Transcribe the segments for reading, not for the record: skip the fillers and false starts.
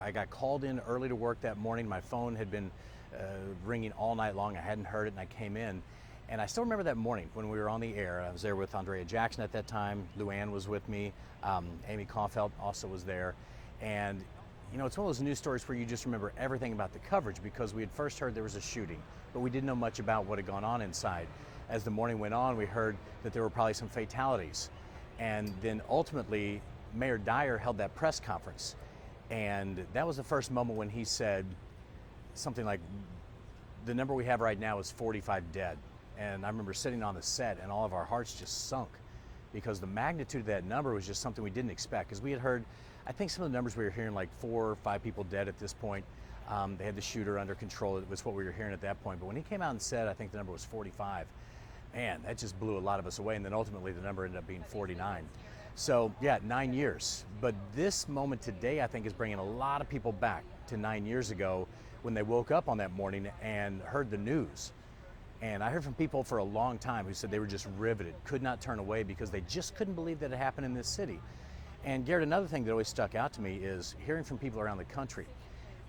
I got called in early to work that morning. My phone had been ringing all night long. I hadn't heard it, and I came in. And I still remember that morning when we were on the air. I was there with Andrea Jackson at that time. Luann was with me. Amy Kaufeldt also was there. And, you know, it's one of those news stories where you just remember everything about the coverage, because we had first heard there was a shooting, but we didn't know much about what had gone on inside. As the morning went on, we heard that there were probably some fatalities. And then ultimately, Mayor Dyer held that press conference. And that was the first moment when he said something like, the number we have right now is 45 dead. And I remember sitting on the set and all of our hearts just sunk, because the magnitude of that number was just something we didn't expect. Because we had heard, I think some of the numbers we were hearing, like 4 or 5 people dead at this point. They had the shooter under control. It was what we were hearing at that point. But when he came out and said, I think the number was 45, man, that just blew a lot of us away. And then ultimately the number ended up being 49. So yeah, 9 years. But this moment today, I think, is bringing a lot of people back to 9 years ago when they woke up on that morning and heard the news. And I heard from people for a long time who said they were just riveted, could not turn away, because they just couldn't believe that it happened in this city. And Garrett, another thing that always stuck out to me is hearing from people around the country.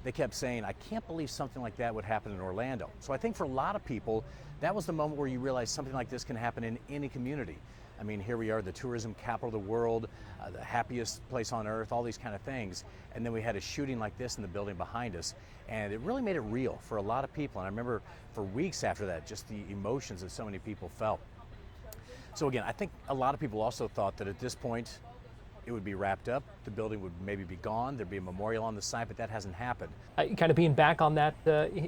They kept saying, I can't believe something like that would happen in Orlando. So I think for a lot of people, that was the moment where you realize something like this can happen in any community. I mean, here we are, the tourism capital of the world, the happiest place on earth, all these kind of things. And then we had a shooting like this in the building behind us. And it really made it real for a lot of people. And I remember for weeks after that, just the emotions that so many people felt. So again, I think a lot of people also thought that at this point, it would be wrapped up, the building would maybe be gone, there'd be a memorial on the side, but that hasn't happened. Kind of being back on that,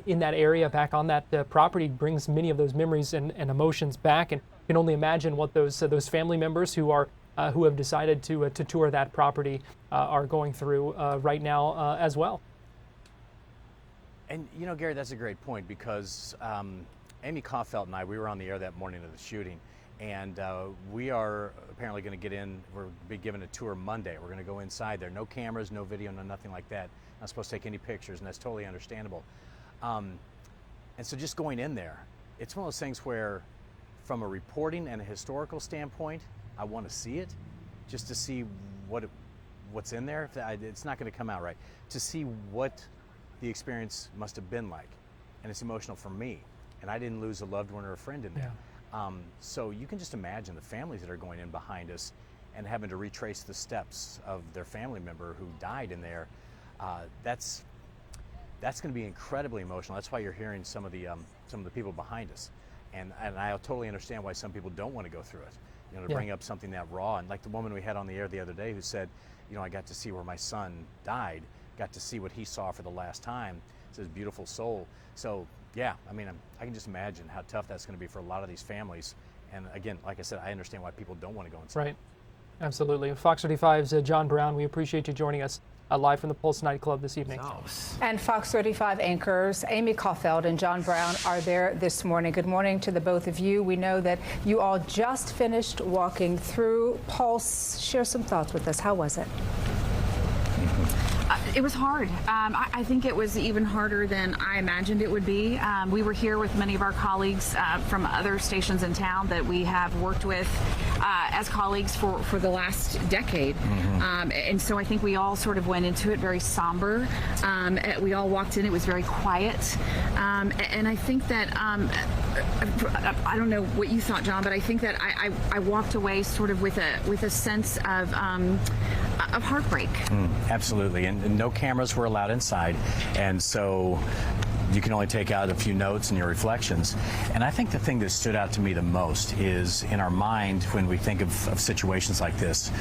in that area, back on that property, brings many of those memories and emotions back, and you can only imagine what those family members who have decided to tour that property are going through right now as well. And you know, Gary, that's a great point, because Amy Kaufeldt and I, we were on the air that morning of the shooting. And we are apparently going to get in, we're going to be given a tour Monday. We're going to go inside there. No cameras, no video, no nothing like that. Not supposed to take any pictures, and that's totally understandable. And so just going in there, it's one of those things where, from a reporting and a historical standpoint, I want to see it, just to see what's in there. It's not going to come out right. To see what the experience must have been like. And it's emotional for me. And I didn't lose a loved one or a friend in there. Yeah. So you can just imagine the families that are going in behind us and having to retrace the steps of their family member who died in there. That's going to be incredibly emotional. That's why you're hearing some of the people behind us, and I totally understand why some people don't want to go through it. You know, to bring up something that raw, and like the woman we had on the air the other day who said, you know, I got to see where my son died, got to see what he saw for the last time. It's his beautiful soul. So. Yeah, I mean, I can just imagine how tough that's going to be for a lot of these families. And again, like I said, I understand why people don't want to go inside. Right, absolutely. Fox 35's John Brown, we appreciate you joining us live from the Pulse Nightclub this evening. And Fox 35 anchors Amy Kaufeldt and John Brown are there this morning. Good morning to the both of you. We know that you all just finished walking through Pulse. Share some thoughts with us. How was it? It was hard. I think it was even harder than I imagined it would be. We were here with many of our colleagues from other stations in town that we have worked with as colleagues for the last decade. And so I think we all sort of went into it very somber. We all walked in, it was very quiet. And I think that, I don't know what you thought, John, but I think that I walked away sort of with a sense of heartbreak. Absolutely, and no cameras were allowed inside, and so you can only take out a few notes and your reflections. And I think the thing that stood out to me the most is, in our mind, when we think of situations like this,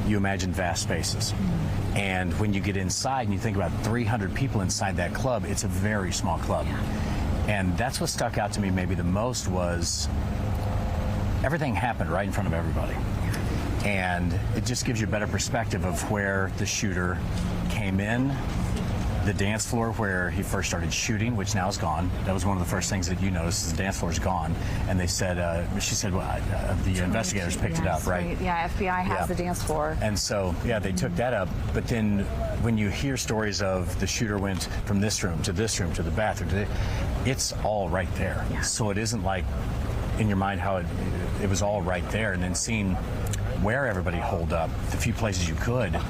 you imagine vast spaces. And when you get inside and you think about 300 people inside that club, it's a very small club. And that's what stuck out to me maybe the most, was everything happened right in front of everybody. And it just gives you a better perspective of where the shooter came in, the dance floor where he first started shooting, which now is gone. That was one of the first things that you noticed, is the dance floor is gone. And they said, she said, well, the investigators picked it up, right? Yeah, FBI has the dance floor. And so, yeah, they took that up. But then when you hear stories of the shooter went from this room to this room to the bathroom, it's all right there. Yeah. So it isn't like in your mind how it was all right there. And then seeing where everybody holed up, the few places you could,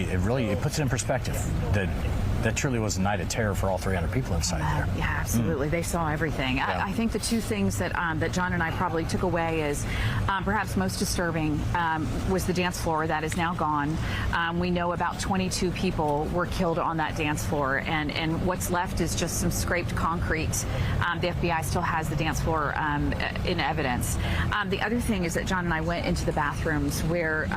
it puts it in perspective that truly was a night of terror for all 300 people inside there. Yeah, absolutely. They saw everything. Yeah. I think the two things that John and I probably took away is perhaps most disturbing was the dance floor that is now gone. We know about 22 people were killed on that dance floor, and what's left is just some scraped concrete. The FBI still has the dance floor in evidence. The other thing is that John and I went into the bathrooms where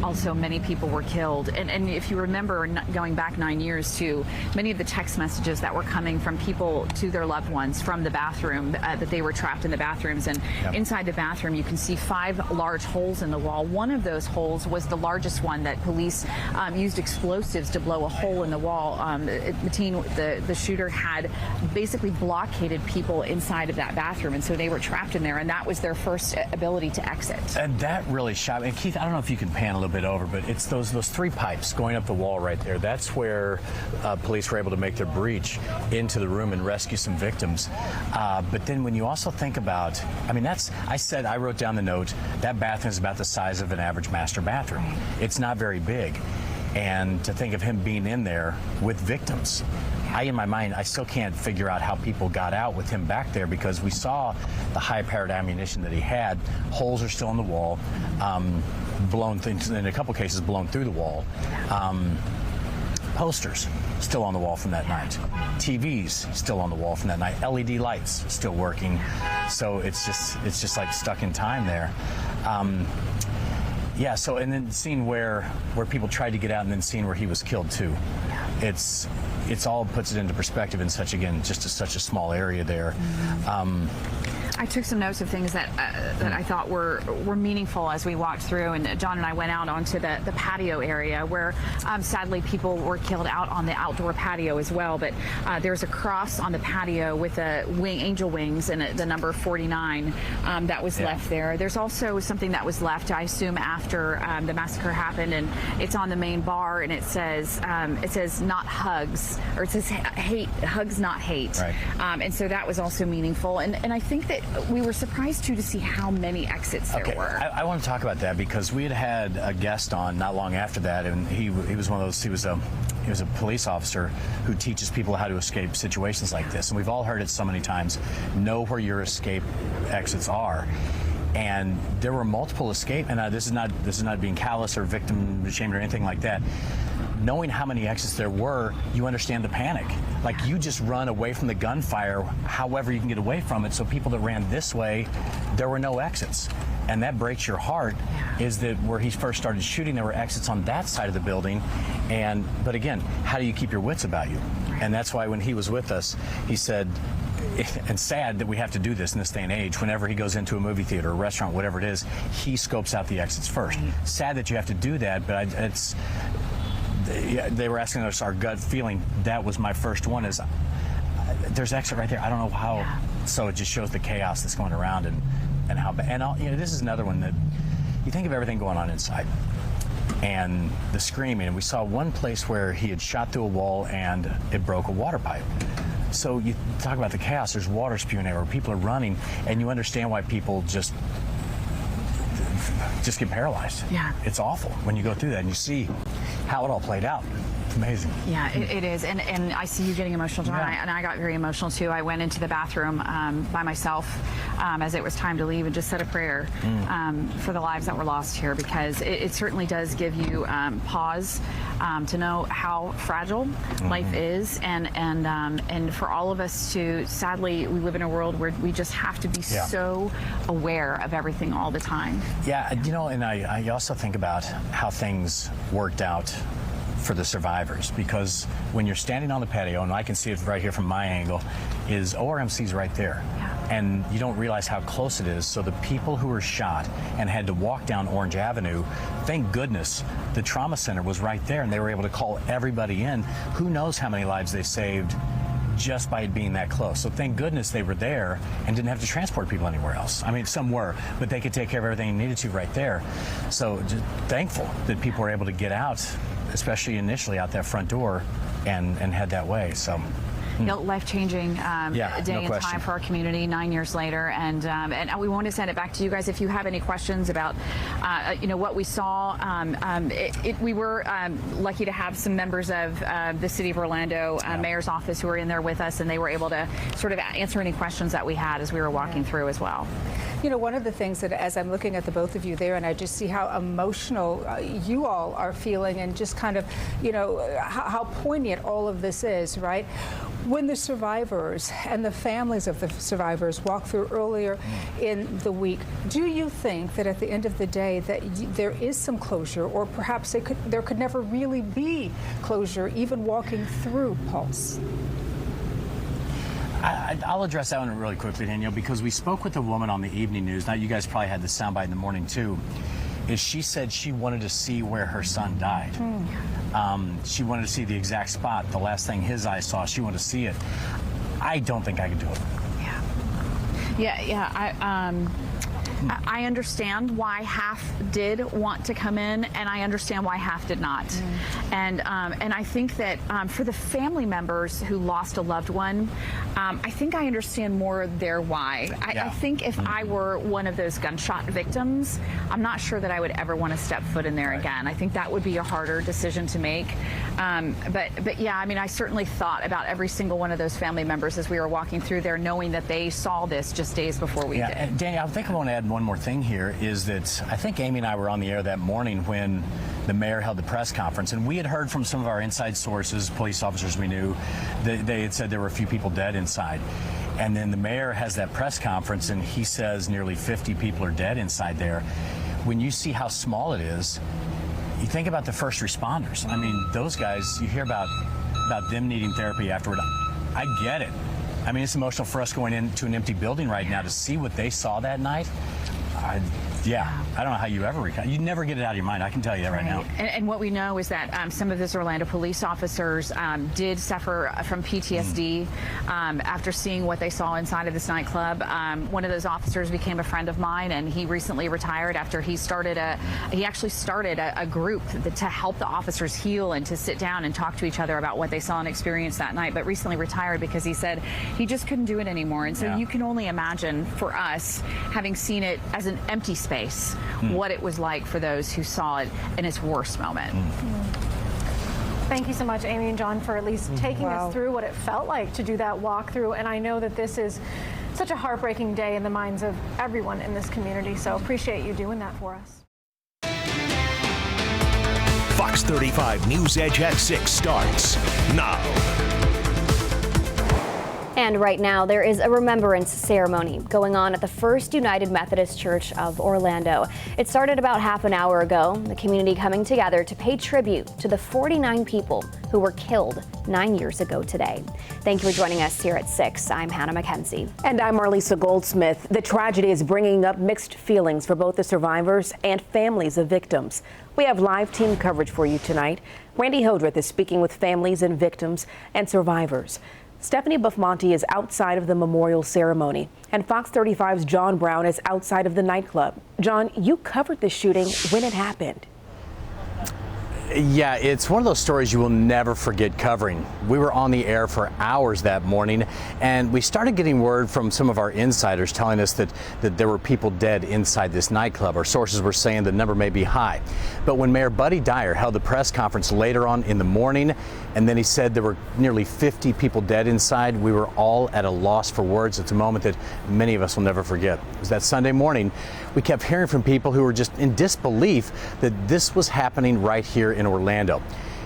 also many people were killed. And if you remember, going back 9 years to many of the text messages that were coming from people to their loved ones from the bathroom, that they were trapped in the bathrooms. And inside the bathroom, you can see 5 large holes in the wall. One of those holes was the largest one that police used explosives to blow a hole in the wall. The shooter had basically blockaded people inside of that bathroom, and so they were trapped in there, and that was their first ability to exit. And that really shocked me. And Keith, I don't know if you can pan a little bit over, but it's those 3 pipes going up the wall right there. That's where police were able to make their breach into the room and rescue some victims. But then when you also think about, I mean, I wrote down the note, that bathroom is about the size of an average master bathroom. It's not very big. And to think of him being in there with victims, in my mind, I still can't figure out how people got out with him back there, because we saw the high-powered ammunition that he had. Holes are still in the wall, blown, in a couple cases, blown through the wall. Posters still on the wall from that night. TVs still on the wall from that night. LED lights still working. So it's just like stuck in time there. Yeah. So, and then seeing where people tried to get out, and then seeing where he was killed too. It's all puts it into perspective in such a small area there. I took some notes of things that I thought were meaningful as we walked through, and John and I went out onto the patio area where sadly people were killed out on the outdoor patio as well. But there's a cross on the patio with a angel wings and the number 49 that was left there. There's also something that was left, I assume, after the massacre happened, and it's on the main bar, and it says not hugs, or it says hate, hugs not hate. Right. And so that was also meaningful, and I think that we were surprised too to see how many exits there were. I want to talk about that, because we had a guest on not long after that, and he was one of those. He was a police officer who teaches people how to escape situations like this, and we've all heard it so many times. Know where your escape exits are. And there were multiple escape, and this is not being callous or victim shamed or anything like that. Knowing how many exits there were, you understand the panic. Like, you just run away from the gunfire however you can get away from it. So people that ran this way, there were no exits. And that breaks your heart, is that where he first started shooting, there were exits on that side of the building. But again, how do you keep your wits about you? And that's why when he was with us, he said, and sad that we have to do this in this day and age, whenever he goes into a movie theater, a restaurant, whatever it is, he scopes out the exits first. Sad that you have to do that, but they were asking us our gut feeling. That was my first one, is there's exit right there. I don't know how. Yeah. So it just shows the chaos that's going around, and how bad. And this is another one that you think of everything going on inside, and the screaming. And we saw one place where he had shot through a wall and it broke a water pipe. So you talk about the chaos. There's water spewing everywhere. People are running, and you understand why people just get paralyzed. Yeah. It's awful when you go through that and you see how it all played out. It's amazing. Yeah, it is. And I see you getting emotional, John, and I got very emotional too. I went into the bathroom by myself as it was time to leave, and just said a prayer for the lives that were lost here, because it certainly does give you pause to know how fragile life is, and for all of us to, sadly, we live in a world where we just have to be so aware of everything all the time. Yeah, and I also think about how things worked out for the survivors, because when you're standing on the patio, and I can see it right here from my angle, is ORMC's right there. And you don't realize how close it is. So the people who were shot and had to walk down Orange Avenue, thank goodness the trauma center was right there, and they were able to call everybody in. Who knows how many lives they saved just by being that close. So thank goodness they were there and didn't have to transport people anywhere else. I mean, some were, but they could take care of everything they needed to right there. So just thankful that people were able to get out, especially initially out that front door, and head that way. So life-changing day no and question. time for our community 9 years later. And we want to send it back to you guys. If you have any questions about, what we saw, we were lucky to have some members of the City of Orlando Mayor's office who were in there with us, and they were able to sort of answer any questions that we had as we were walking through as well. One of the things that as I'm looking at the both of you there, and I just see how emotional you all are feeling, and just kind of, how poignant all of this is, right? When the survivors and the families of the survivors walk through earlier in the week, do you think that at the end of the day that there is some closure, or perhaps there could never really be closure, even walking through Pulse? I'll address that one really quickly, Danielle, because we spoke with a woman on the evening news. Now, you guys probably had the soundbite in the morning, too. She said she wanted to see where her son died. She wanted to see the exact spot. The last thing his eyes saw, she wanted to see it. I don't think I could do it. I understand why half did want to come in, and I understand why half did not. And I think that for the family members who lost a loved one, I think I understand more their why. I think if I were one of those gunshot victims, I'm not sure that I would ever want to step foot in there again. I think that would be a harder decision to make. But yeah, I mean, I certainly thought about every single one of those family members as we were walking through there, knowing that they saw this just days before we did. And Danny, I think I want to add one more thing here, is that I think Amy and I were on the air that morning when the mayor held the press conference, and we had heard from some of our inside sources, police officers we knew, they had said there were a few people dead inside. And then the mayor has that press conference, and he says nearly 50 people are dead inside there. When you see how small it is, you think about the first responders. I mean, those guys, you hear about them needing therapy afterward. I get it. I mean, it's emotional for us going into an empty building right now to see what they saw that night. I don't know how you ever recover. You never get it out of your mind. I can tell you that right now. And what we know is that some of those Orlando police officers did suffer from PTSD after seeing what they saw inside of this nightclub. One of those officers became a friend of mine, and he recently retired after he actually started a group to help the officers heal and to sit down and talk to each other about what they saw and experienced that night, but recently retired because he said he just couldn't do it anymore. And so you can only imagine, for us, having seen it as an empty space, what it was like for those who saw it in its worst moment. Thank you so much, Amy and John, for at least taking us through what it felt like to do that walkthrough. And I know that this is such a heartbreaking day in the minds of everyone in this community, so appreciate you doing that for us. Fox 35 News Edge at 6 starts now. And right now, there is a remembrance ceremony going on at the First United Methodist Church of Orlando. It started about half an hour ago, the community coming together to pay tribute to the 49 people who were killed 9 years ago today. Thank you for joining us here at 6. I'm Hannah McKenzie. And I'm Marlisa Goldsmith. The tragedy is bringing up mixed feelings for both the survivors and families of victims. We have live team coverage for you tonight. Randy Hildreth is speaking with families and victims and survivors. Stephanie Buffmonte is outside of the memorial ceremony, and Fox 35's John Brown is outside of the nightclub. John, you covered the shooting when it happened. Yeah, it's one of those stories you will never forget covering. We were on the air for hours that morning, and we started getting word from some of our insiders telling us that there were people dead inside this nightclub. Our sources were saying the number may be high. But when Mayor Buddy Dyer held the press conference later on in the morning, and then he said there were nearly 50 people dead inside, we were all at a loss for words. It's a moment that many of us will never forget. It was that Sunday morning, we kept hearing from people who were just in disbelief that this was happening right here in Orlando.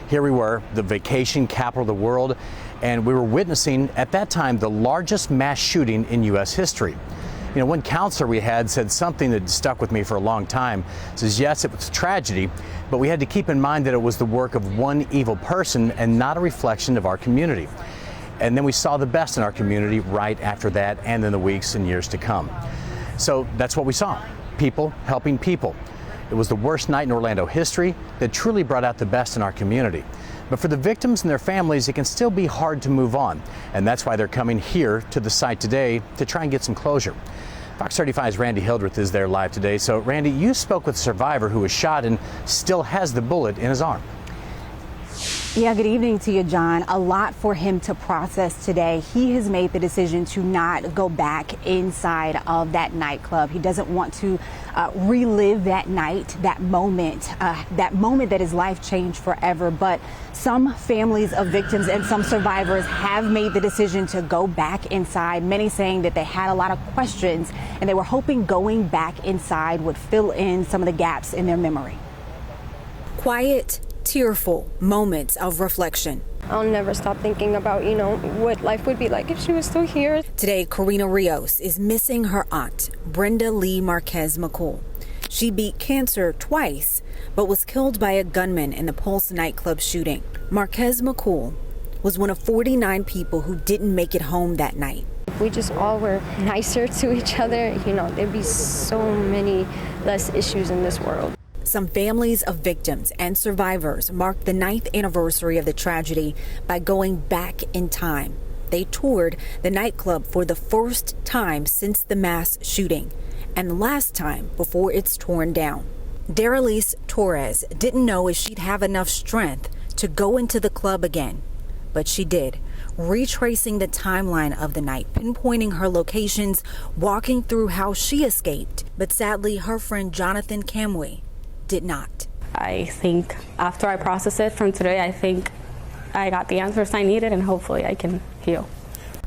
Here we were, the vacation capital of the world, and we were witnessing, at that time, the largest mass shooting in U.S. history. You know, one counselor we had said something that stuck with me for a long time. Says, yes, it was a tragedy, but we had to keep in mind that it was the work of one evil person and not a reflection of our community. And then we saw the best in our community right after that, and in the weeks and years to come. So that's what we saw, people helping people. It was the worst night in Orlando history that truly brought out the best in our community. But for the victims and their families, it can still be hard to move on. And that's why they're coming here to the site today to try and get some closure. Fox 35's Randy Hildreth is there live today. So Randy, you spoke with a survivor who was shot and still has the bullet in his arm. Yeah, good evening to you, John. A lot for him to process today. He has made the decision to not go back inside of that nightclub. He doesn't want to relive that night, that moment that his life changed forever. But some families of victims and some survivors have made the decision to go back inside, many saying that they had a lot of questions and they were hoping going back inside would fill in some of the gaps in their memory. Quiet, tearful moments of reflection. I'll never stop thinking about, what life would be like if she was still here. Today, Karina Rios is missing her aunt, Brenda Lee Marquez McCool. She beat cancer twice, but was killed by a gunman in the Pulse Nightclub shooting. Marquez McCool was one of 49 people who didn't make it home that night. If we just all were nicer to each other, there'd be so many less issues in this world. Some families of victims and survivors marked the 9th anniversary of the tragedy by going back in time. They toured the nightclub for the first time since the mass shooting and the last time before it's torn down. Darylise Torres didn't know if she'd have enough strength to go into the club again, but she did, retracing the timeline of the night, pinpointing her locations, walking through how she escaped. But sadly, her friend Jonathan Camway did not. I think after I process it from today, I think I got the answers I needed and hopefully I can heal.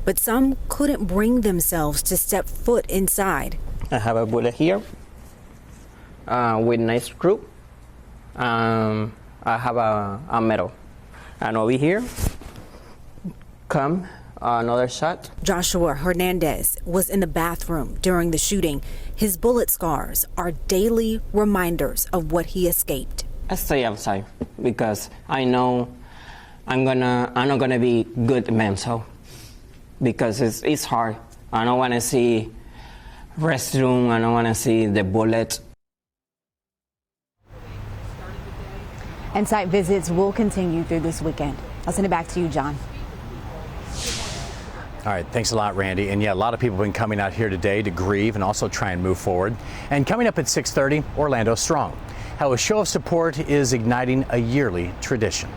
But some couldn't bring themselves to step foot inside. I have a bullet here with nice screw. I have a metal. And over here, come another shot. Joshua Hernandez was in the bathroom during the shooting. His bullet scars are daily reminders of what he escaped. I stay outside because I know I'm not gonna be good mental because it's hard. I don't want to see restroom. I don't want to see the bullet. And site visits will continue through this weekend. I'll send it back to you, John. All right, thanks a lot, Randy. And yeah, a lot of people have been coming out here today to grieve and also try and move forward. And coming up at 6:30, Orlando Strong. How a show of support is igniting a yearly tradition.